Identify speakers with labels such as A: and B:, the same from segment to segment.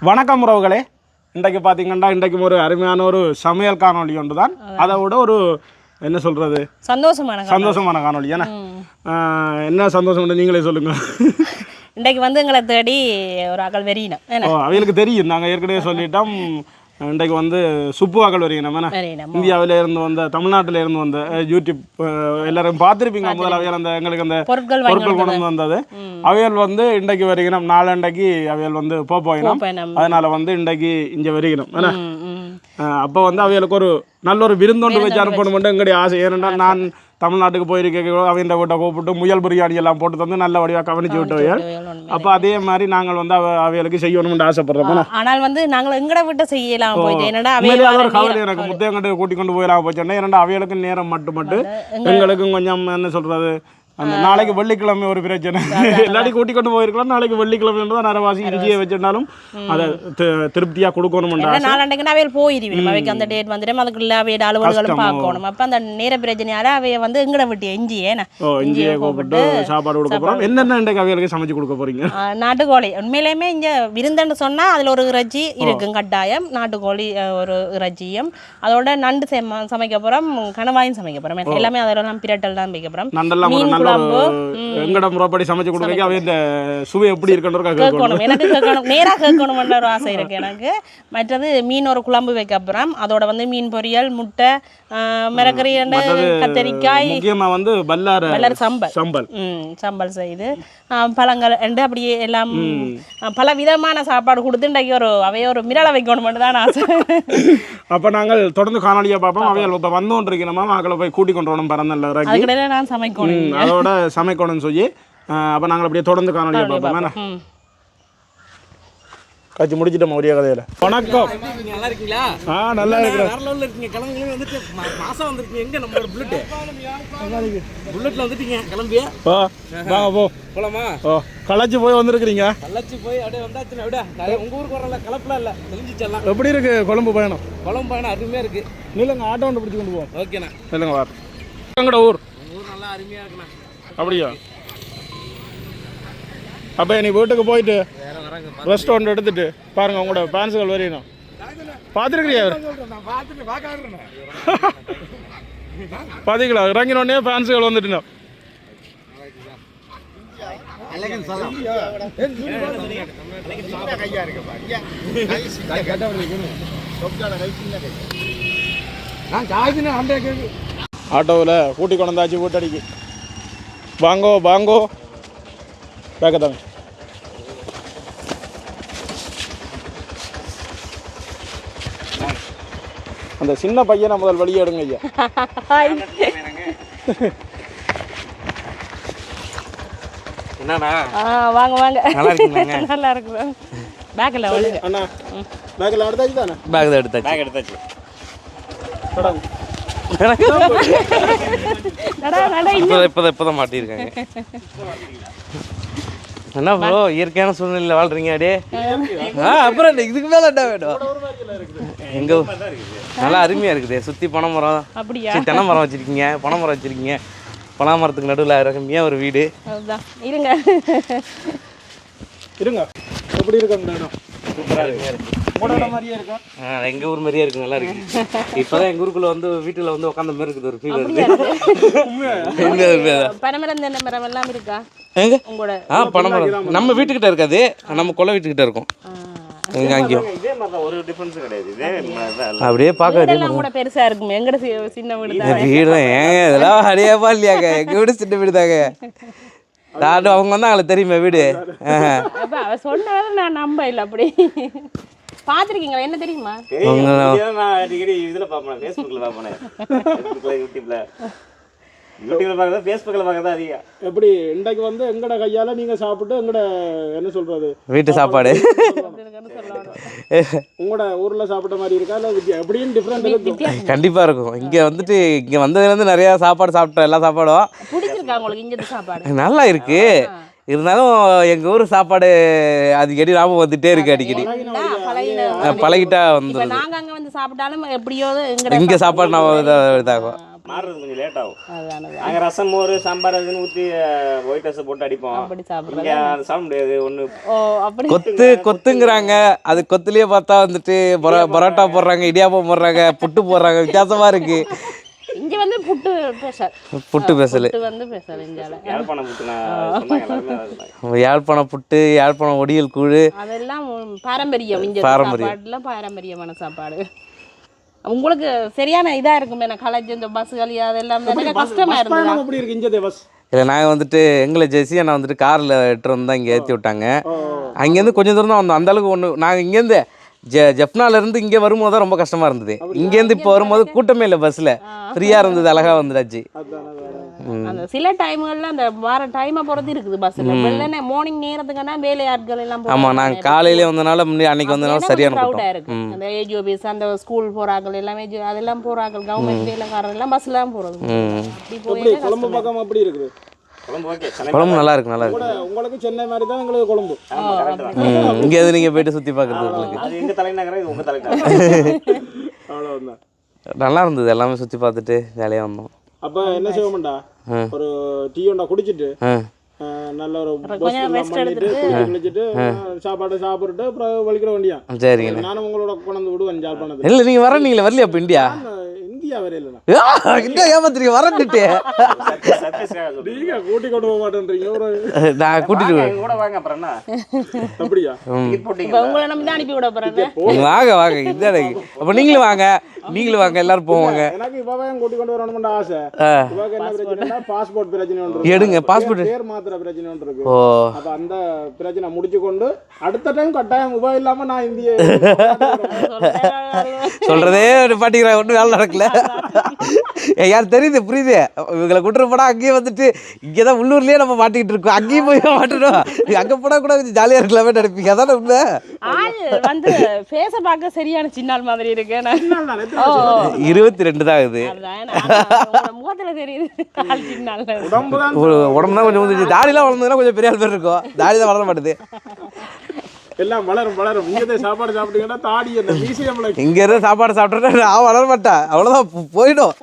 A: வணக்கம் உறவுகளே. இன்றைக்கு பார்த்தீங்கன்னா இன்றைக்கு ஒரு அருமையான ஒரு சமையல் காணொலி ஒன்று தான். அதை விட ஒரு என்ன சொல்கிறது சந்தோஷமான காணொலி. ஏன்னா என்ன சந்தோஷம் நீங்களே சொல்லுங்கள்.
B: இன்றைக்கு வந்து எங்களை தேடி ஒரு அகல் வெறியினம்.
A: அவங்களுக்கு தெரியும், நாங்கள் ஏற்கனவே சொல்லிட்டோம். இன்றைக்கு வந்து சுப்புவாக்கள் வரீங்க. நம்ம இந்தியாவில இருந்து வந்த தமிழ்நாட்டில் இருந்து வந்த யூடியூப் எல்லாரும் பார்த்துருப்பீங்க. முதல்ல அவையால் அந்த எங்களுக்கு அந்த பொருட்கள் கொண்டு வந்தது. அவையல் வந்து இன்றைக்கு வருகிறோம், நாளண்டைக்கு அவையல் வந்து போயினோம். அதனால வந்து இன்றைக்கு இங்கே வருகிறோம். ஏன்னா அப்போ வந்து அவைகளுக்கு ஒரு நல்ல ஒரு விருந்தொண்டு வச்சு அனுப்பணும் எங்களுடைய ஆசை. ஏனென்றால் நான் தமிழ்நாட்டுக்கு போயிருக்கேன், அவங்க வீட்டை கூப்பிட்டு முயல் பிரியாணி எல்லாம் போட்டு தந்து நல்ல வடிவாக கவனிச்சு விட்டுவையால். அப்போ அதே மாதிரி நாங்கள் வந்து அவைகளுக்கு செய்யணும்னு ஆசைப்படுறோம்.
B: ஆனால் வந்து நாங்கள் எங்கட விட்டு செய்யலாம் போயிட்டு
A: எனக்கு முத்தையங்கிட்ட கூட்டி கொண்டு போயிடலாம் போச்சோன்னா. ஏன்னா அவைகளுக்கு நேரம் மட்டும் எங்களுக்கும் கொஞ்சம் என்ன சொல்றது, அந்த நாளைக்கு வெள்ளிக்கிழமை ஒரு பிரச்சனை, எல்லாத்தையும் கூட்டி கொண்டு போயிருக்கலாம். நாளைக்கு வெள்ளிக்கிழமை தான் நரவாசி இஞ்சியை வச்சிருந்தாலும் அதை திருப்தியாக கொடுக்கணும்.
B: நாளைக்கு அவையில் போயிருவேன், அவைக்கு அந்த டேட் வந்துடும், அதுக்குள்ள அவையோட அலுவலர்களும் பார்க்கணும். அப்போ அந்த நேர பிரச்சனையால அவைய வந்து எங்கட விட்டு இஞ்சியை கூப்பிட்டு
A: சாப்பாடு கொடுக்க போகிறோம். என்னென்ன இன்றைக்கு அவைகளுக்கு சமைச்சு கொடுக்க போறீங்க?
B: நாட்டுக்கோழி. உண்மையிலேயுமே இங்கே விருந்துன்னு சொன்னால் அதில் ஒரு இறைச்சி இருக்கும் கட்டாயம். நாட்டுக்கோழி ஒரு இறைச்சியும், அதோட நண்டு சமைக்க போகிறோம், கணவாயும் சமைக்க போகிறோம். எல்லாமே அதெல்லாம் பிரட்டல் தான் வைக்க போகிறோம்.
A: எங்கட முறைப்படி சமைச்சு கொடுக்க அவை இந்த சுவை எப்படி இருக்குன்றதுக்காக
B: எனக்கு கேட்கணும், நேராக கேட்கணும்ன்ற ஒரு ஆசை இருக்கு எனக்கு. மற்றது மீன் ஒரு குழம்பு வைக்க அப்புறம் அதோட வந்து மீன் பொரியல், முட்டை, மிளகறி, கத்தரிக்காய்,
A: முக்கியமா வந்து பல்லாரி
B: சம்பல் செய்து பழங்கள் என்று அப்படியே எல்லாம் பல விதமான சாப்பாடு கொடுத்து இன்றைக்கு அவைய ஒரு மிரள வைக்கணும் தான் ஆசை.
A: அப்போ நாங்கள் தொடர்ந்து காணொலியாக பார்ப்போம். அவையால் இப்போ வந்தோன்றிருக்கணுமா மக்களை போய் கூட்டிக் கொண்டு வரணும். பறந்தல்ல
B: நான் சமைக்கணும்,
A: அதோட சமைக்கணும்னு சொல்லி அப்போ நாங்கள் அப்படியே தொடர்ந்து காணொலியாக பார்ப்போம். காய்ச்சி முடிச்சிட்டோம் ஒரே கதையில். வணக்கம்,
C: நல்லா இருக்கீங்களா?
A: நல்லா இருக்கிறேன்.
C: வேற லெவல்ல இருக்கீங்க. கிளம்பி வந்துட்டு மாசம் வந்திருக்கீங்க. எங்க நம்மளோட புல்லட்ல வந்துட்டீங்க. கிளம்பியா?
A: வாங்க போ
C: போலாமா?
A: களைச்சு போய் வந்திருக்கிறீங்க.
C: களைச்சு போய் அப்படியே வந்தாச்சுன்னா அப்படியே உங்க ஊருக்கு வரல, கலப்பலாம் இல்லை, தெரிஞ்சிச்சலாம்.
A: எப்படி இருக்கு கொழம்பு பயணம்?
C: கொழம்பு பயணம் அருமையா இருக்கு.
A: நீலங்க ஆட்டோ ஒன்று பிடிச்சி கொண்டு போவோம்.
C: ஓகேண்ணா,
A: இல்லைங்க வார். எங்கட ஊர்
C: நல்லா அருமையா இருக்குண்ணா. அப்படியா?
A: அப்போ நீ வீட்டுக்கு போயிட்டு ரெஸ்டாரண்ட் எடுத்துட்டு பாருங்க, உங்களோட ஃபேன்ஸுகள் வரையணும். பார்த்துருக்கிறியா? பார்த்தீங்களா? இறங்கினோடனே ஃபேன்ஸுகள் வந்துட்டு ஆட்டோவில் கூட்டி கொண்டாச்சு வீட்டடிக்கு. வாங்கோ வாங்கோ பேக்கத்தாங்க. அந்த சின்ன பையனை முதல் வழியே எடுங்க ஐயா.
C: என்னடா?
B: வாங்க வாங்க,
C: நல்லா இருக்கீங்க?
B: நல்லா இருக்கு. பேக்கில் ஒழுங்கு
A: அண்ணா, பேக்கில் எடுத்தாச்சு தானே?
C: பேக் எடுத்தாச்சு. இப்போதான் மாட்டியிருக்காங்க. என்ன ப்ரோ, இயற்கையான சூழ்நிலையில் வாழ்றீங்க அப்படியே? அப்புறம் இதுக்கு மேலே என்ன வேணும்? எங்க நல்லா அருமையா இருக்குது. சுற்றி பனை மரம், தென்னை மரம் வச்சிருக்கீங்க, பனை மரம் வச்சிருக்கீங்க. பனை மரத்துக்கு நடுவில் ரகமையா ஒரு வீடு.
B: இருங்க
A: இருங்க, எப்படி இருக்கு?
C: எங்க ஊர் மாதிரியே இருக்கு, நல்லா இருக்கு. இப்பதான் எங்க ஊருக்குள்ள வந்து வீட்டுல வந்து உட்காந்த மாதிரி இருக்குது ஒரு ஃபீல் வருது.
B: பனைமரம் எல்லாம் இருக்கா
C: எங்க? பனைமரம் நம்ம வீட்டுக்கிட்ட இருக்காது, நம்ம கொல்லை வீட்டுக்கிட்ட இருக்கும். அங்கேயும் அப்படியே பார்க்க
B: பெருசா இருக்கும். எங்கட சின்ன வீடு
C: வீடு தான். ஏங்க இதெல்லாம் அடையாப்பா இல்லையாங்க? எங்க வீடு சின்ன வீடு தாங்க. அவங்க வந்து அவங்களுக்கு தெரியுமா வீடு?
B: சொன்னதால நான் நம்ப இல்லை. அப்படி பாத்துருக்கீங்களா? என்ன தெரியுமா?
D: அடிக்கடி இதுல பாப்பேன், ஃபேஸ்புக்ல பாப்பேன், யூடியூப்ல பார்க்கறதா, ஃபேஸ்புக்ல பார்க்கறதா அதிகம்.
A: எப்படி இன்றைக்கு வந்து எங்கட கையால நீங்க சாப்பிட்டு எங்கட என்ன சொல்றது
C: வீட்டு சாப்பாடு
A: உங்களோட ஊர்ல சாப்பிட்ட மாதிரி இருக்கா இல்ல எப்படியும் டிஃபரெண்ட் இருக்கும்?
C: கண்டிப்பா இருக்கும். இங்க வந்துட்டு இங்க வந்ததுல இருந்து நிறைய சாப்பாடு சாப்பிட்டோம். எல்லா சாப்பாடும்
B: பிடிச்சிருக்கா உங்களுக்கு? இங்க சாப்பாடு
C: நல்லா இருக்கு. இருந்தாலும் எங்க ஊர் சாப்பாடு அடிக்கடி ஞாபகம் வந்துட்டே இருக்கு. அடிக்கடி பழகிட்டா வந்து
B: நாங்க அங்க வந்து சாப்பிட்டாலும் எப்படியோ
C: இங்க சாப்பாடு நான் இதாகும்.
D: மாறுறது கொஞ்சம் லேட் ஆகும்.
B: அதானது.
D: நாங்கள் ரசம் மோர் சாம்பார் அதுன்னு ஊற்றி ஒயிட் ரைஸ் போட்டு அடிப்போம்.
B: அப்படி சாப்பிட்றது.
D: இங்கே அது சாப்பிட முடியாது. ஒன்று
B: ஓ அப்படி
C: கொத்துங்கிறாங்க. அது கொத்துலயே பார்த்தா வந்துட்டு பரோட்டா போடுறாங்க, இடியாப்பம் போடுறாங்க, புட்டு போடுறாங்க. வித்தியாசமா இருக்கு.
B: இங்க வந்து புட்டு ஸ்பெஷல்.
C: புட்டு ஸ்பெஷல்.
B: புட்டு வந்து ஸ்பெஷல் இந்தியால.
D: யாழ்ப்பாணம் புட்டு நான் சொன்னாங்க எல்லாருமே அதான்.
C: யாழ்ப்பாணம் புட்டு, யாழ்ப்பாணம் ஒடியல் கூழ்
B: அதெல்லாம் பாரம்பரியம். இங்க
C: பாரம்பரியம்.
B: சாப்பாடுல பாரம்பரியமான சாப்பாடு. உங்களுக்கு சரியான இதா இருக்குமே நான் காலேஜ் இந்த பஸ்கள் அதெல்லாம் எனக்கு கஷ்டமா இருந்தது.
A: அப்படி இருக்கு இங்கே பஸ்.
C: இல்லை நாங்கள் வந்துட்டு எங்களை ஜெசி அண்ணா வந்துட்டு காரில் எட்டு வந்து தான் இங்கே ஏற்றி விட்டாங்க. அங்கேருந்து கொஞ்சம் தூரம் தான் வந்தோம். அந்தளவுக்கு ஒன்று நாங்கள் இங்கேருந்து ஜெஃப்னாலேருந்து இங்கே வரும்போது தான் ரொம்ப கஷ்டமாக இருந்தது. இங்கேருந்து இப்போ வரும்போது கூட்டமே இல்லை, பஸ்ஸில் ஃப்ரீயாக இருந்தது, அழகாக வந்துடாச்சு.
B: அந்த சில டைம்கள்ல அந்த வார டைமை பொறுத்து இருக்குது பஸ்ஸில். வெள்ளனே மார்னிங் நேரத்துக்குன்னா வேலை ஆட்கள் எல்லாம்
C: ஆமாம், நாங்கள் காலையிலே வந்தனால அன்னைக்கு வந்தனால சரியான
B: க்ரௌடாக இருக்கு. அந்த ஏஜிஓபிஸ் அந்த ஸ்கூல் போகிறார்கள் எல்லாமே அதெல்லாம் போகிறார்கள். கவர்மெண்ட் வேலைக்காரர்கள் எல்லாம் பஸ்ஸில் தான் போகிறது. அப்படி போய்
A: குழம்பு பக்கம் அப்படி இருக்குது.
D: குழம்பு ஓகே.
C: குழம்பு நல்லா இருக்கு, நல்லா இருக்கு.
A: உங்களுக்கு சென்னை மாதிரி தான் எங்களுக்கு குழம்பு.
C: இங்கே எது நீங்கள் போயிட்டு சுற்றி பார்க்குறது உங்களுக்கு
D: அது எங்கள் தலைநகரம், இது உங்கள் தலைநகரம்.
A: அவ்வளோதான்.
C: நல்லா இருந்தது. எல்லாமே சுற்றி பார்த்துட்டு ஜாலியாக வந்தோம்.
A: அப்போ என்ன செய்வோம்டா, ஒரு டீ ஒன்றா குடிச்சிட்டு நல்ல ஒரு குளிச்சுட்டு சாப்பாடு சாப்பிட்டுட்டு அப்புறம் வலிக்கிற வண்டியா.
C: சரிங்க.
A: நானும் உங்களோட கொண்டு விடுவேன் ஜாழ்ப்பாணத்தில்.
C: இல்லை நீங்கள் வரீங்களே, வரலையா இப்போ இந்தியா?
A: இந்தியா வரையிலண்ணா
C: இந்தியா ஏமாத்துறீங்க, வரட்டுட்டு
A: நீங்க கூட்டி கொண்டு போக மாட்டேன்றீங்க.
C: நான் கூட்டிட்டு
D: எங்க கூட வாங்க அப்புறம் என்ன
A: அப்படியா?
D: டிக்கெட் போட்டீங்க.
B: இப்போ உங்களை நம்ம தான் அனுப்பி விட போகிறேன்.
C: வாங்க வாங்க இதான். அப்போ நீங்களும் வாங்க, நீங்களும் வாங்க, எல்லாரும் போவாங்க.
A: எனக்கு இப்பவே கூட்டி கொண்டு வரணும்னு ஆசை. இவாக்கு என்ன பிரச்சனைனா பாஸ்போர்ட் பிரச்சனை ஒன்று
C: எடுங்க, பாஸ்போர்ட்
A: பேர் மாத்திர பிரச்சனை ஒன்று இருக்கு.
C: ஓ
A: அப்ப அந்த பிரச்சனை முடிச்சு கொண்டு அடுத்த டைம் கட்டாயம் உபா இல்லாம நான் இந்திய
C: சொல்றதே பாட்டிக்கிறேன், ஒன்றும் வேலை நடக்கல. யார் தெரியுது, புரியுது. இவங்களை கூட்டுற போனா அங்கேயே வந்துட்டு இங்கே தான் உள்ளூர்லேயே நம்ம மாட்டிக்கிட்டு இருக்கோம். அங்கேயும் போய் மாட்டணும். அங்கே போனால் கூட கொஞ்சம் ஜாலியாக இருக்கலாமே நினைப்பீங்க. அதானே உண்மை.
B: ஆள் வந்து ஃபேஸை பார்க்க சரியான சின்னால் மாதிரி இருக்கு.
C: 22 தான் ஆகுது.
B: முகத்துல தெரியுது ஆள் சின்னால்.
A: உடம்பு தான்
C: உடம்பு தான் கொஞ்சம் வந்துச்சு. தாடிலாம் வளர்ந்ததுன்னா கொஞ்சம் பெரிய ஆள் பேர் இருக்கும். தாடி தான் வளர மாட்டேது.
A: எல்லாம் வளரும் வளரும். இங்கே சாப்பாடு சாப்பிட்டீங்கன்னா தாடி என்ன மியூசியம்ல
C: இங்கே இருந்து சாப்பாடு சாப்பிட்றேன் நான் வளர மாட்டேன். அவ்வளோதான், போயிடும்.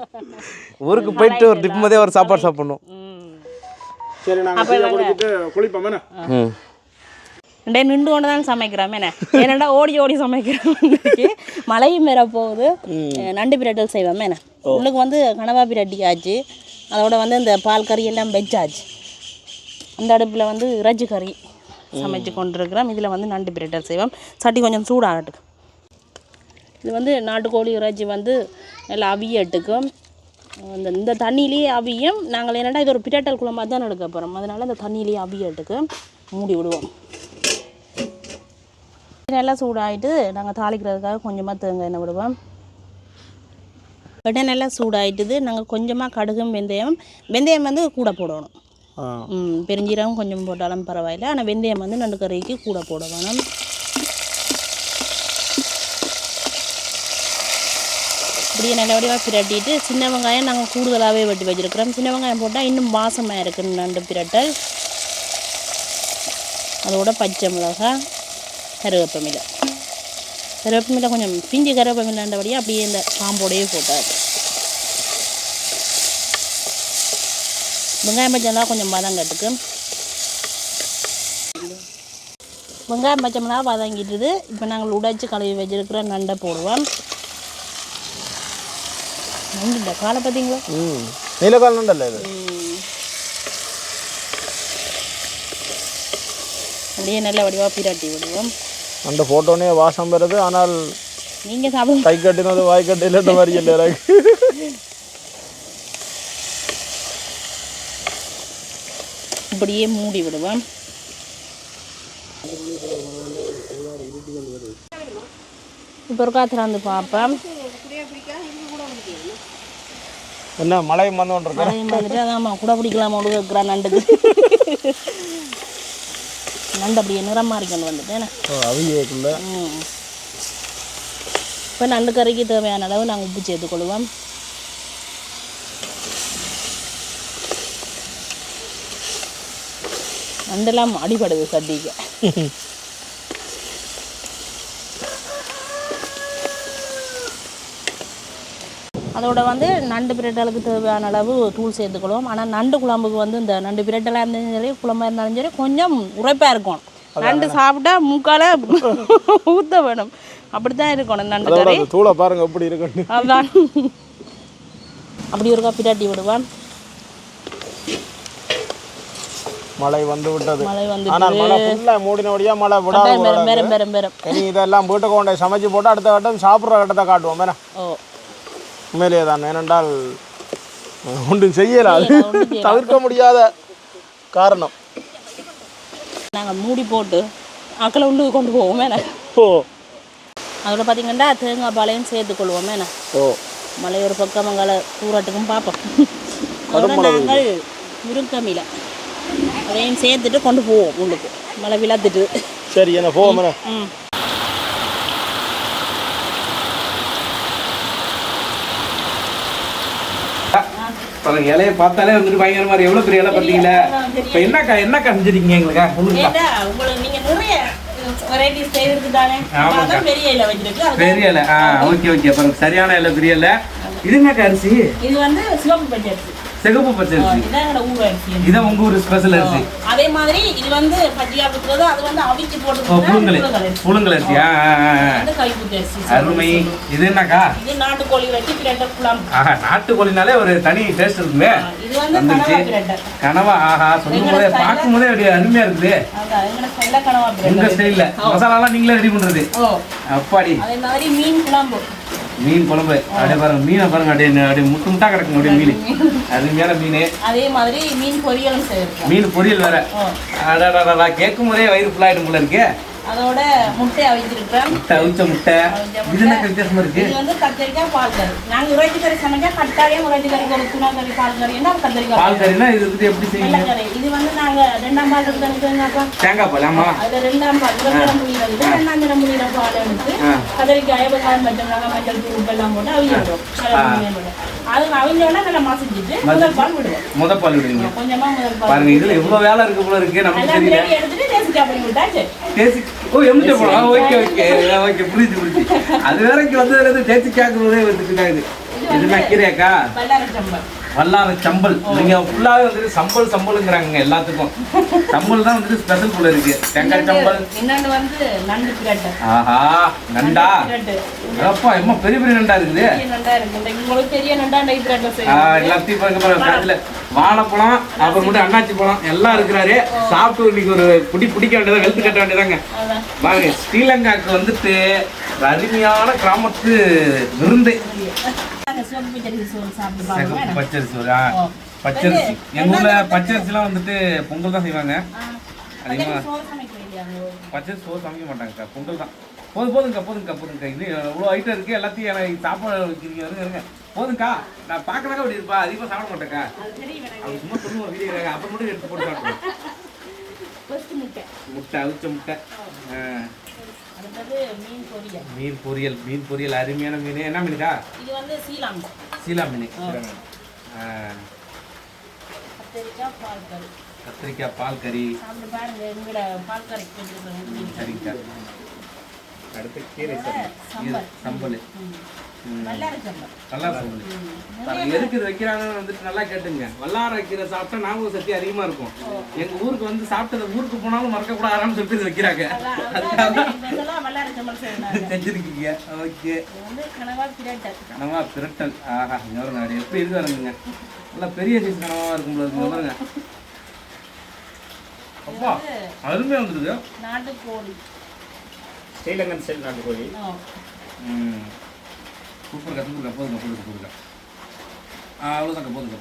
C: ஊருக்கு போயிட்டு ஒரு டிப் மதியம் ஒரு சாப்பாடு சாப்பிடணும்.
A: சரி, நாங்கள் குளிச்சுட்டு குளிப்போம்.
B: நின்று கொண்டு தான் சமைக்கிறோம். ஏன்னா ஓடி ஓடி சமைக்கிறோம். மழையும் வேற போகுது. நண்டு பிரட்டல் செய்வோம். உள்ளுக்கு வந்து கனவா பிரட்டி ஆச்சு. அதோட வந்து இந்த பால் கறி எல்லாம் வெஜ்ஜாச்சு. அந்த அடுப்பில் வந்து இறைச்சி கறி சமைச்சு கொண்டிருக்கிறோம். இதில் வந்து நண்டு பிரட்டல் செய்வோம். சட்டி கொஞ்சம் சூடாகட்டுக்கு. இது வந்து நாட்டுக்கோழி இறைச்சி வந்து நல்லா அவியட்டுக்கும். இந்த தண்ணியிலேயே அவியும். நாங்கள் என்னென்னா இது ஒரு பிரட்டல் குழம்பா தான் எடுக்க போகிறோம். அதனால் இந்த தண்ணியிலேயே அவியட்டுக்கு மூடி விடுவோம். நல்லா சூடாகிட்டு நாங்கள் தாளிக்கிறதுக்காக கொஞ்சமாக தேங்காய் எண்ணெய் விடுவோம். வெட்டை நல்லா சூடாகிட்டுது. நாங்கள் கொஞ்சமாக கடுகும் வெந்தயம் வந்து கூட போடணும். பெருஞ்சீரகம் கொஞ்சம் போட்டாலும் பரவாயில்ல. ஆனால் வெந்தயம் வந்து நண்டு கறிக்கு கூட போட வேணும். இப்படியே நல்லபடியாக பிரட்டிட்டு சின்ன வெங்காயம் நாங்கள் கூடுதலாகவே வெட்டி வச்சுருக்கிறோம். சின்ன வெங்காயம் போட்டால் இன்னும் வாசமாக இருக்குது நண்டு பிரட்டல். அதோட பச்சை மிளகாய், கருவேப்பமில்லை கொஞ்சம் பிஞ்சு கருவேப்பமில்லைன்றபடியாக அப்படியே இந்த காம்போடையே போட்டார். வெங்காயம் பச்சைலாம் கொஞ்சம் வதங்கட்டுக்கு. வெங்காயம் பச்சை மிளகா வதங்கிட்டுது. இப்போ நாங்கள் உடைச்சி கழுவி வச்சிருக்கிற நண்டை போடுவோம். நண்டு இல்லை காலை பார்த்தீங்களா?
A: நீலக்கால் நண்டல்ல இது.
B: அப்படியே நல்ல வடிவாக பிரட்டி விடுவோம்.
A: அந்த ஃபோட்டோனே வாசம் வருது. ஆனால்
B: நீங்கள் சாப்பிடுங்க.
A: கை கட்டினது வாய் கட்டில மாதிரி இல்லை எனக்கு.
B: இப்படியே மூடி விடுவோம். இப்போ ஒரு காத்துல வந்து பார்ப்பேன்.
A: என்ன மழையும் வந்து கொண்டிருக்கேன்.
B: மழையும் வந்துட்டு அதான் கூட பிடிக்கலாமா இருக்கிற நண்டுக்கு. நண்டு அப்படியே நிறம் மாறி கொண்டு வந்துட்டேன்.
A: அவியக்குள்ள
B: இப்போ நண்டு கறிக்கு தேவையான அளவு நாங்கள் உப்பு சேர்த்துக்கொள்வோம். நண்டெல்லாம் அடிபடுது சட்டிக்கு. அதோட வந்து நண்டு பிரட்டலுக்கு தேவையான அளவு தூள் சேர்த்துக்கொள்வோம். ஆனால் நண்டு குழம்புக்கு வந்து இந்த நண்டு பிரட்டலாக இருந்தாலும் சரி குழம்பாக இருந்தாலும் சரி கொஞ்சம் உரைப்பாக இருக்கும். நண்டு சாப்பிட்டா மூக்கால ஊற்ற வேணும், அப்படித்தான் இருக்கணும் நண்டு கறி.
A: தூளை பாருங்க எப்படி இருக்கு.
B: அதுதான் அப்படி ஒருக்கா பிரட்டி விடுவான்.
A: மழை வந்து விட்டது.
B: மழை வந்து
A: ஆனால் மழை ஃபுல்லாக மூடினபடியாக மழை விடாது.
B: பெரும்
A: இனி இதெல்லாம் வீட்டுக்கு கொண்டு சமைச்சு போட்டு அடுத்த கட்டம் சாப்பிட்ற கட்டத்தை காட்டுவோம் வேணா. உண்மையிலேயே தான். ஏனென்றால் ஒன்றும் செய்யலாது, தவிர்க்க முடியாத காரணம்.
B: நாங்கள் மூடி போட்டு அக்களை உண்டு கொண்டு போவோம் வேணா. அதில் பார்த்தீங்கன்னா தேங்காய் பாலையும் சேர்த்துக்கொள்வோம் வேணா. மழை ஒரு பக்கம் அங்கே தூரட்டுக்கும் பார்ப்போம். அதோட நாங்கள் முருங்கமீலை அதையும் சேர்த்துட்டு கொண்டு போவோம் உள்ளுக்கு, மழை விழாத்துட்டு.
A: சரி என்ன போவோம்.
C: பாருங்க இலையை பார்த்தாலே வந்துட்டு பயங்கரமா இருக்கு. எவ்வளவு பெரிய இலை பார்த்தீங்களா? இப்போ என்னக்கா செஞ்சிருக்கீங்க எங்களுக்கா?
B: உங்களுக்கு நீங்கள் நிறைய வெரைட்டிஸ் செய்யறதுக்கு தானே பெரிய இலை வச்சிருக்கு.
C: பெரிய இலை. Okay okay. பாருங்க சரியான இலை, பெரிய இலை. இதுங்கக்கா அரிசி? இது
B: வந்து சிவப்பு பச்சை அரிசி,
C: சிகப்பு பச்சை அரிசி. இதான் உங்க ஊர் ஸ்பெஷல் அரிசி.
B: அதே மாதிரி இது வந்து பச்சையா இருக்கிறது, அது வந்து அவிச்சு போட்டு
C: புழுங்கல் அரிசி. அருமை. இது என்னக்கா?
B: இது நாட்டுக்கோழி வச்சு பிரட்டல் குழம்பு.
C: நாட்டுக்கோழினாலே ஒரு தனி டேஸ்ட் இருக்குமே.
B: இது வந்து
C: கனவா. சொல்லும் போதே பார்க்கும் போதே அப்படியே அருமையா இருக்குது. உங்க ஸ்டைல்ல மசாலாலாம் நீங்களே ரெடி பண்றது? அப்பாடி.
B: அதே மாதிரி மீன் குழம்பு.
C: மீன் குழம்பு அப்படியே பாருங்க. மீனை பாருங்க அப்படியே முட்டு முட்டா கிடக்குங்க அப்படியே மீன். அருமையான மீன்.
B: அதே மாதிரி மீன் பொரியலும் செய்யறோம்.
C: மீன் பொரியல் வேற. கேட்கும் போதே வயிறு ஃபுல்லாயிடும் போல இருக்கு.
B: அதோட முட்டை அவிச்சிருக்கேன்.
C: முட்டை அவிச்ச முட்டை. இது என்ன வித்தியாசமா இருக்கு?
B: இது வந்து கத்திரிக்காய் பால் கறி. நாங்க இறைச்சி கறி சமைச்சா கட்டாயம் இறைச்சி கறி ஒரு துணா கறி பால் கறின்னா கத்திரிக்காய்
C: பால் கறினா இது வந்து எப்படி செய்வீங்க?
B: இது வந்து நாங்க ரெண்டாம் பால் எடுத்துங்க.
C: தேங்காய் பால். ஆமா.
B: அது ரெண்டாம் பால் இரண்டாம் முனியில பால் எடுத்து கத்திரிக்காய் வெங்காயம் மஞ்சள் தூள் எல்லாம் போட்டு அவிச்சிடுறோம். அது அவிஞ்சோன்னா நல்லா மசிச்சுட்டு முதல் பால் விடுவோம்.
C: முதல் பால் விடுவீங்க.
B: கொஞ்சமா முதல் பால்.
C: பாருங்க இதுல எவ்வளவு வேலை இருக்கு போல இருக்கு. நமக்கு தெரியல.
B: எடுத்துட்டு தேசிக்காய் பண்ணி விட்டாச்சு.
C: எம்ஜி போலாம். Okay okay okay. புரியுது. அது வேறக்கு வந்து தேசிக்காக்குறதே வந்துட்டு. இதுனா கீரையாக்கா? வல்லார சம்பல். நீங்க ஃபுல்லாவே வந்துட்டு சம்பல்ங்கிறாங்க எல்லாத்துக்கும். சம்பல் தான் வந்துட்டு ஸ்பெஷல் போல இருக்கு. தேங்காய் சம்பல்.
B: இன்னொன்று வந்து நண்டு பிரட்டல்.
C: ஆஹா நண்டா. அப்பா எம்மா பெரிய பெரிய நண்டா இருக்குது.
B: உங்களுக்கு பெரிய நண்டா நெய் பிரட்டல் செய்யலாம்.
C: எல்லாத்தையும் பாருங்க. அதுல வாழைப்பழம் அப்புறம் மட்டும் அண்ணாச்சி பழம் எல்லாம் இருக்கிறாரு. சாப்பிட்டு இன்னைக்கு ஒரு பிடிக்க வேண்டியதான், வெளுத்து கட்ட வேண்டியதாங்க. பாருங்க ஸ்ரீலங்காவுக்கு வந்துட்டு அருமையான கிராமத்து விருந்து. பச்சரிசி சோறு. பச்சரிசி எங்க ஊர்ல பச்சரிசிலாம் வந்துட்டு பொங்கல் தான் செய்வாங்க அதிகமா. பச்சரிசி சோறு சமைக்க மாட்டாங்க, பொங்கல் தான். போதுங்கக்கா. இது எவ்வளோ ஐட்டம் இருக்கு. எல்லாத்தையும் எனக்கு சாப்பாடு வைக்கிறீங்க. இருங்க போதுங்கக்கா. நான் பார்க்கறதுக்கு அப்படி இருப்பா, அதிகமாக சாப்பிட மாட்டேக்கா. அவங்க சும்மா சொல்லுவோம் வீடியோ. அப்புறம் மட்டும் எடுத்து போட்டு சாப்பிடுவோம். முட்டை அவிச்ச முட்டை. மீன் பொரியல் அருமையான மீன். என்ன மீனுக்கா?
B: இது வந்து
C: சீலா மீன்.
B: கத்திரிக்காய்
C: பால் கறி.
B: சரிக்கா.
C: அடுத்து கீரை சம்பல். வல்லார சம்பல். எதுக்கு இது வைக்கிறாங்கன்னு வந்துட்டு நல்லா கேட்டுங்க. வல்லார கீரை சாப்பிட்டா ஞாபக சக்தி அதிகமா இருக்கும். எங்க ஊருக்கு வந்து சாப்பிட்டது ஊருக்கு போனாலும் மறக்க கூடாதுன்னு சொல்லிட்டு இது வைக்கிறாங்க. செஞ்சிருக்கீங்க. ஓகே. கனவா பிரட்டல். ஆஹா இங்க எப்படி இருக்கு பாருங்க. நல்லா பெரிய சைஸ் கனவா இருக்கும் போல பாருங்க. அப்பா அருமையா வந்துருக்கு.
B: நாட்டுக்கோழி.
D: ஸ்ரீலங்கன் ஸ்டைல் நாட்டுக்கோழி.
C: சூப்பர் கற்றுக்குங்க. போதுங்க. அவ்வளோதாங்க. போதுங்க.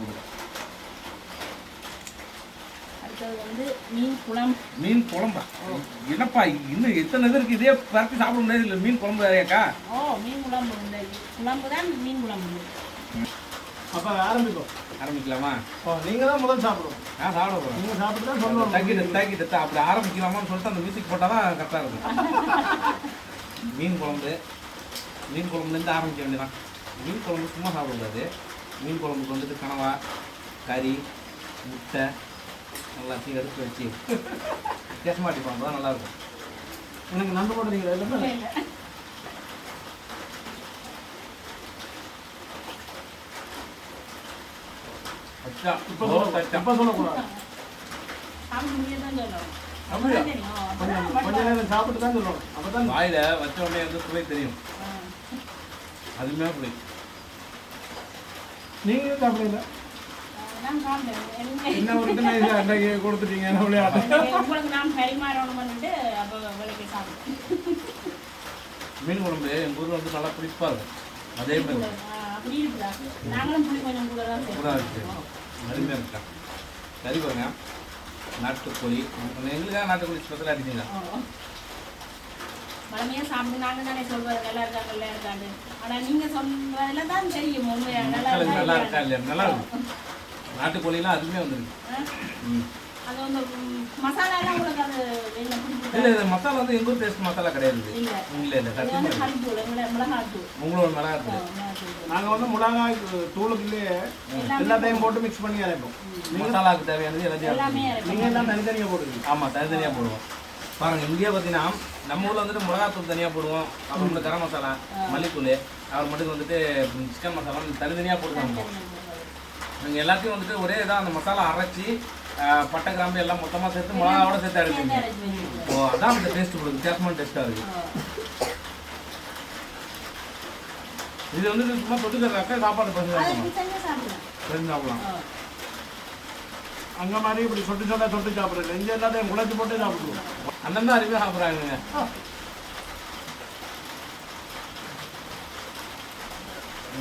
B: அடுத்தது வந்து மீன் குழம்பா?
C: என்னப்பா இன்னும் எத்தனை இது இருக்கு. இதே பரப்பி சாப்பிட முடியாது. இல்லை மீன் குழம்பு வேறையாக்கா?
B: மீன் குழம்பு தான். மீன் குழம்பு.
A: அப்போ
C: ஆரம்பிக்கலாமா?
A: நீங்கள் தான் முதல் சாப்பிடுவோம்.
C: சாப்பிட போகிறோம்.
A: நீங்கள் சாப்பிட்டு தான் சொல்லுவோம்.
C: தக்கிட்டு அப்படி ஆரம்பிக்கலாமான்னு சொல்லிட்டு அந்த மியூசிக் போட்டால் தான் கரெக்டாக இருக்கும். மீன் குழம்புலேருந்து ஆரம்பிக்க வேண்டியதான். மீன் குழம்பு சும்மா சாப்பிடக்கூடாது. மீன் குழம்புக்கு வந்துட்டு கனவா கறி முட்டை எல்லாத்தையும் எடுத்து வச்சு வித்தியாசமாக அடிப்பாங்க. தான் நல்லாயிருக்கும்.
A: எனக்கு நண்டு போடுறீங்களா? இப்போ சொல்லக்கூடாது. அப்படியா? கொஞ்ச நேரம் சாப்பிட்டு தான் சொல்லணும். அப்பதான்
C: வாயில வச்ச உடனே வந்து சுவை தெரியும். அதுமே புளி.
A: நீங்க சாப்பிடல. என்ன ஒரு தினை அன்றைக்கு கொடுத்துட்டீங்க என்ன விளையாட்டு.
C: மீன் குழம்பு எங்கள் ஊரில் வந்து நல்லா புளிப்பா இருக்கும். அதே மாதிரி கூட இருக்கு. அருமையாக இருக்கா கறி பாருங்க. நாட்டுக்கோழி எங்களுக்காக நாட்டுக்கோழி ஸ்பெஷலாக அடிச்சுங்க.
B: பழமையாக சாப்பிடுனாங்க தானே சொல்வது நல்லா இருக்கா நல்லா இருக்காது. ஆனால் நீங்கள் சொல்வதில் தான் தெரியும் உண்மையாக நல்லா
C: இருக்கா இல்லையா. நல்லா இருக்கும். நாட்டுக்கோழிலாம் அதுவுமே வந்துருக்கு.
B: அது வந்து மசாலாலாம் உங்களுக்கு அது
C: இல்லை இது மசாலா வந்து எங்கள் ஊர் டேஸ்ட் மசாலா கிடையாது. இல்லை இல்லை உங்களோட மிளகாத்தூள்.
A: நாங்கள் வந்து மிளகாய் தூளுக்குள்ளேயே எல்லாத்தையும் போட்டு மிக்ஸ் பண்ணி அரைப்போம்.
C: மசாலாவுக்கு தேவையானது எல்லாத்தையும்
A: நீங்கள் எல்லாம் தனித்தனியாக போடுவீங்க.
C: ஆமாம் தனித்தனியாக போடுவோம். பாருங்கள் இங்கேயே பார்த்தீங்கன்னா நம்ம ஊரில் வந்துட்டு மிளகாத்தூள் தனியாக போடுவோம். அப்புறம் வந்து கரம் மசாலா மல்லித்தூள் அவர் மட்டும் வந்துட்டு சிக்கன் மசாலா தனித்தனியாக போட்டுருவாங்க. நீங்கள் எல்லாத்தையும் வந்துட்டு ஒரே இதாக அந்த மசாலா அரைச்சி பட்டை கிராம்பு எல்லாம் மொத்தமாக சேர்த்து மிளகாவோட சேர்த்து அரைச்சிங்க. ஓ அதான் அந்த டேஸ்ட் கொடுக்கும். வித்தியாசமான டேஸ்ட்டாக இருக்குது. இது வந்துட்டு சும்மா தொட்டுக்கிறதாக்க சாப்பாடு பசங்க சாப்பிடலாம்.
A: அங்கே மாதிரி இப்படி சொட்டு சாப்பிட்றது இங்கே எல்லாத்தையும் குழச்சி போட்டு சாப்பிடுவோம்.
C: அந்தந்த அறிவே சாப்பிட்றாங்க.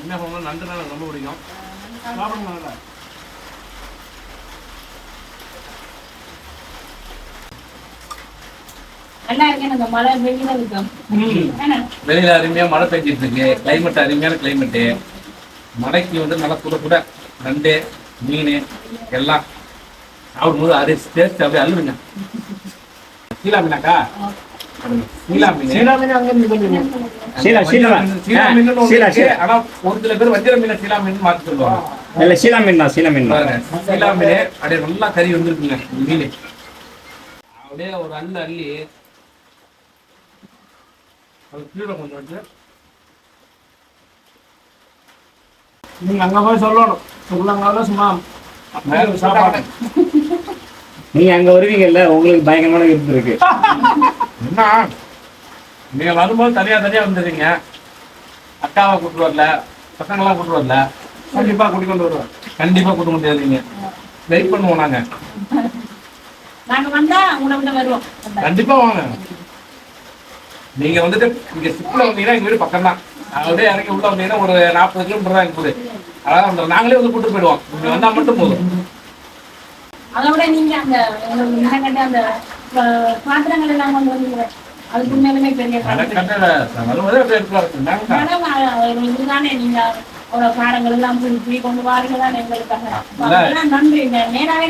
C: என்ன சொல்லணும் நண்டுனா எனக்கு ரொம்ப பிடிக்கும்.
A: சாப்பிடுங்க நல்லா.
C: வெளியில அருமையா மழை பெஞ்சிட்டு இருக்கு. கிளைமேட் அருமையான கிளைமேட்டு. மழைக்கு வந்து நல்லா சுட சுட நண்டு மீன் எல்லாம் சாப்பிடும்போது அரிசி டேஸ்ட் அப்படியே அள்ளுங்க. சீலா மீனாக்கா சீலா மீன். ஆனா ஒரு சில பேர் வஞ்சிர மீனை சீலா மீன் மாத்தி சொல்லுவாங்க.
E: இல்ல சீலா மீன் தான். சீலா மீன்
C: சீலா மீன் அப்படியே நல்லா கறி வந்துருக்குங்க. மீன் அப்படியே ஒரு அள்ளி அது கீழே கொஞ்சம் வச்சு
A: நீங்கள் அங்கே போய் சொல்லணும். உள்ளங்கால சும்மா சாப்பாடு.
E: நீங்க அங்க வருவீங்கல்ல உங்களுக்கு பயங்கரமான விருப்பம் இருக்கு.
C: என்ன நீங்க வரும்போது தனியா வந்துடுறீங்க. அக்காவை கூட்டு வரல பசங்களாம் கூட்டு வரல.
A: கண்டிப்பாக கூட்டிக் வருவோம்.
C: கண்டிப்பா கூட்டு முடியாதுங்க. வெயிட் பண்ணுவோம் நாங்க. கண்டிப்பா வாங்க. நீங்க வந்துட்டு இங்க சிப்ல வந்தீங்கன்னா எங்க வீடு பக்கம் தான். அப்படியே இறங்கி உள்ள வந்தீங்கன்னா ஒரு 40 கிலோமீட்டர் தான் எங்க ஊரு. அதாவது நாங்களே வந்து கூட்டு போயிடுவோம். நீங்க வந்தா மட்டும் போதும்.
B: அதோட நீங்க அந்த அந்த பாத்திரங்கள் எல்லாம் கொண்டு வந்து அதுக்கு மேலுமே பெரிய இதுதானே நீங்க அவ்வளோ பாடங்கள் எல்லாம் பிடிச்சி கொண்டு வாருங்க தான் எங்களுக்காக நன்றி. நேராவே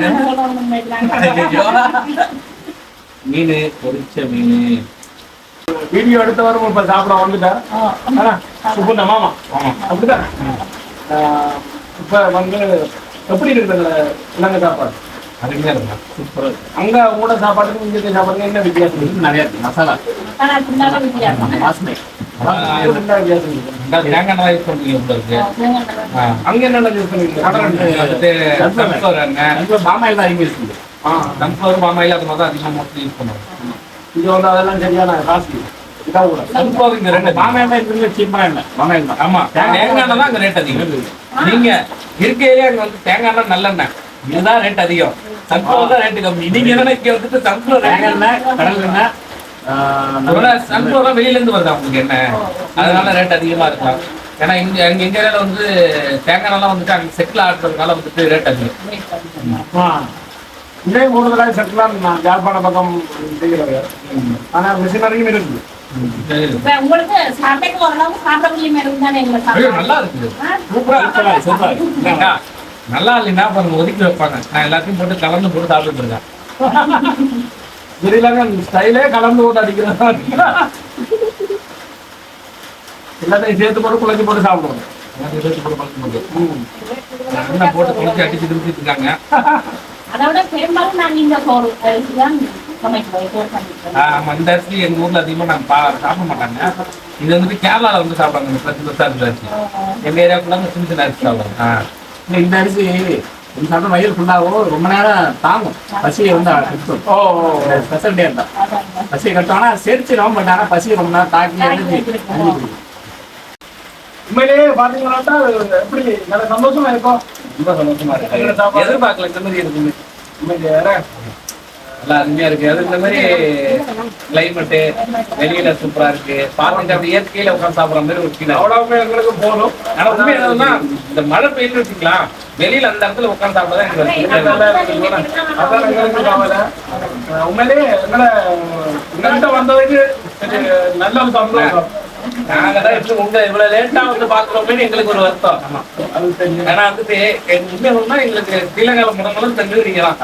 C: மீன் பொரிச்ச மீன்
A: வீடியோ எடுத்து வரும். இப்போ சாப்பிட வந்துட்டேன். சுப்புண்ணா மாமா அப்படிதான். இப்போ வந்து எப்படி இருக்குது இலங்கை சாப்பாடு?
C: அருமையா இருக்குங்க. சூப்பராக.
A: அங்க உங்களோட சாப்பாட்டுக்கு இங்கே சாப்பாடுக்கு என்ன வித்தியாசம் இருக்கு?
C: நிறையா இருக்கு. மசாலா வாசனை
A: வித்தியாசம் இருக்கு.
C: தேங்காய் எண்ணெய் யூஸ் பண்ணுறீங்க உங்களுக்கு.
A: அங்க என்னென்ன யூஸ் பண்ணுவீங்க?
C: சன்ஃப்ளவர் எண்ணெய் பாமாயில் தான் அதிகமாக யூஸ் பண்ணுது. சன்ஃப்ளவர் பாமாயில் அது மாதிரி தான் அதிகமாக மோஸ்ட்லி யூஸ் பண்ணுவாங்க.
A: இது வந்து அதெல்லாம் சரியான காசு.
C: சன்ஃப்ளவர் இங்கே ரேட்
A: பாமாயில் இருக்கிறது சீப்பாக எண்ணெய். பாமாயில் தான்.
C: ஆமாம் தேங்காய் எண்ணெய் தான் அங்கே ரேட் அதிகம். நீங்க இருக்க ஏரியா வந்து தேங்காய் எண்ணெய் நல்லெண்ணெய் இதுதான் ரேட் அதிகம். சன்ஃப்ளவர் தான் ரேட்டு கம்மி. நீங்க என்னன்னா இங்கே வந்துட்டு சன்ஃப்ளவர் எண்ணெய் கடல் எண்ணெய் சன்ஃப்ளவர் வெளியில இருந்து வருதா உங்களுக்கு என்ன, அதனால ரேட் அதிகமா இருக்கலாம். ஏன்னா எங்க ஏரியால வந்து தேங்காய் எல்லாம் வந்துட்டு அங்கே செட்டில் ஆடுறதுனால வந்துட்டு ரேட் அதிகம்.
A: இதே கூடுதலாக செட்டிலாம் நான் ஜாழ்ப்பாண பக்கம் செய்கிறேன். ஆனால் மிஷினரியும் இருக்குது.
C: நல்லா இருக்குது. சூப்பரா நல்லா இல்லைன்னா பாருங்க ஒதுக்கி வைப்பாங்க. நான் எல்லாத்தையும் போட்டு கலந்து போட்டு சாப்பிட்டு இருக்கேன்.
A: ஸ்ரீலங்கன் ஸ்டைலே கலந்து போட்டு அடிக்கிறது. எல்லாத்தையும் சேர்த்து போட்டு குழந்தை போட்டு சாப்பிடுவோம்.
C: என்ன போட்டு குழந்தை அடிச்சு திருப்பிட்டு இருக்காங்க.
B: அதோட பெரும்பாலும் நாங்கள் இந்த
C: ஆமா இந்த அரிசி எங்க ஊர்ல அதிகமா நாங்க சாப்பிட மாட்டாங்க. இது வந்துட்டு கேரளால வந்து சாப்பிடுவாங்க. பெருசா இருக்கிற அரிசி எங்க ஏரியாக்குள்ள சின்ன சின்ன அரிசி சாப்பிடுவாங்க.
A: இந்த அரிசி
E: சாப்பிட்ட வயிறு ஃபுல்லாகும், ரொம்ப நேரம் தாங்கும், பசியை வந்து கட்டும். ஸ்பெஷல் டே தான். பசியை கட்டுவானா செரிச்சிடும், பட் ஆனால் பசியை ரொம்ப நேரம் தாக்கி எழுதி.
A: உண்மையிலேயே பாத்தீங்கன்னா எப்படி நல்ல சந்தோஷமா இருக்கும்.
E: ரொம்ப சந்தோஷமா இருக்கு. எதிர்பார்க்கல இந்த மாதிரி இருக்குன்னு.
A: உண்மையிலே
E: நல்லா அருமையா இருக்கு. அது இந்த மாதிரி கிளைமேட்டு வெளியில சூப்பரா இருக்கு. பார்த்துட்டு அப்படி இயற்கையில உட்காந்து சாப்பிடுற மாதிரி ஒரு ஃபீல்.
A: அவ்வளவு எங்களுக்கு போகணும்.
E: ஆனா உண்மை என்னன்னா இந்த மழை பெய்யுன்னு வச்சுக்கலாம், வெளியில அந்த இடத்துல உட்காந்து சாப்பிட்டா
A: அதான் எங்களுக்கு கவலை. உண்மையிலேயே எங்கள்கிட்ட வந்ததுக்கு நல்ல ஒரு சந்தோஷம்.
E: நாங்க தான் எப்படி உங்க இவ்வளவு லேட்டா வந்து பாக்குறோமே எங்களுக்கு ஒரு வருத்தம். ஏன்னா வந்துட்டு உண்மையா சொன்னா எங்களுக்கு ஸ்ரீலங்கால முதல்ல தெரிஞ்சது நீங்க தான்.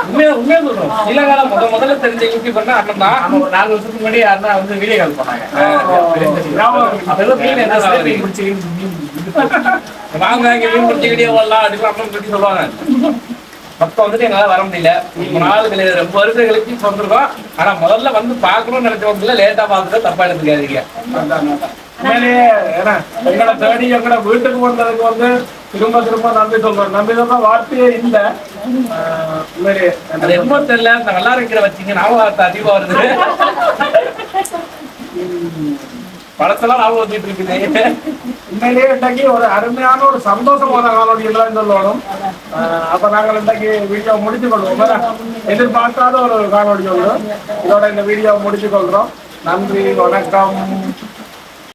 E: உண்மையா சொல்றோம், ஸ்ரீலங்கால முதல்ல தெரிஞ்ச யூடியூப் பண்ணா அண்ணன் தான். நம்ம ஒரு 4 வருஷத்துக்கு முன்னாடி அண்ணா வந்து வீடியோ கால் பண்ணாங்க. வாங்க இங்க மீன் பிடிச்ச வீடியோ வரலாம் அப்படின்னு அண்ணன் பத்தி சொல்லுவாங்க. அப்ப வந்துட்டு எங்களால வர முடியல. ரொம்ப வருஷம் கழிச்சு வந்திருக்கோம். ஆனா முதல்ல வந்து பாக்கணும்னு நினைச்சவங்க லேட்டா பாத்துட்டு தப்பா எடுத்துக்காதீங்க.
A: உண்மையிலேயே ஏன்னா எங்களை தேடி எங்களை வீட்டுக்கு வந்ததுக்கு வந்து திரும்ப நம்பி சொல்றோம். நம்பி சொல்ற வார்த்தையே இல்லை. உண்மையிலேயே
E: அது எப்போ தெரியல, அந்த நல்லா இருக்கிற வச்சிங்க ஞாபகம் அதிகமா வருது. படத்தெல்லாம் ஞாபகம் வச்சுட்டு இருக்குது.
A: உண்மையிலேயே இன்றைக்கு ஒரு அருமையான ஒரு சந்தோஷமான காணொலி எல்லாம் சொல்லணும். அப்ப நாங்கள் இன்றைக்கு வீடியோ முடிச்சு கொள்வோம். எதிர்பார்க்காத ஒரு காணொலி ஒன்று இதோட இந்த வீடியோ முடிச்சு கொள்றோம். நன்றி, வணக்கம்.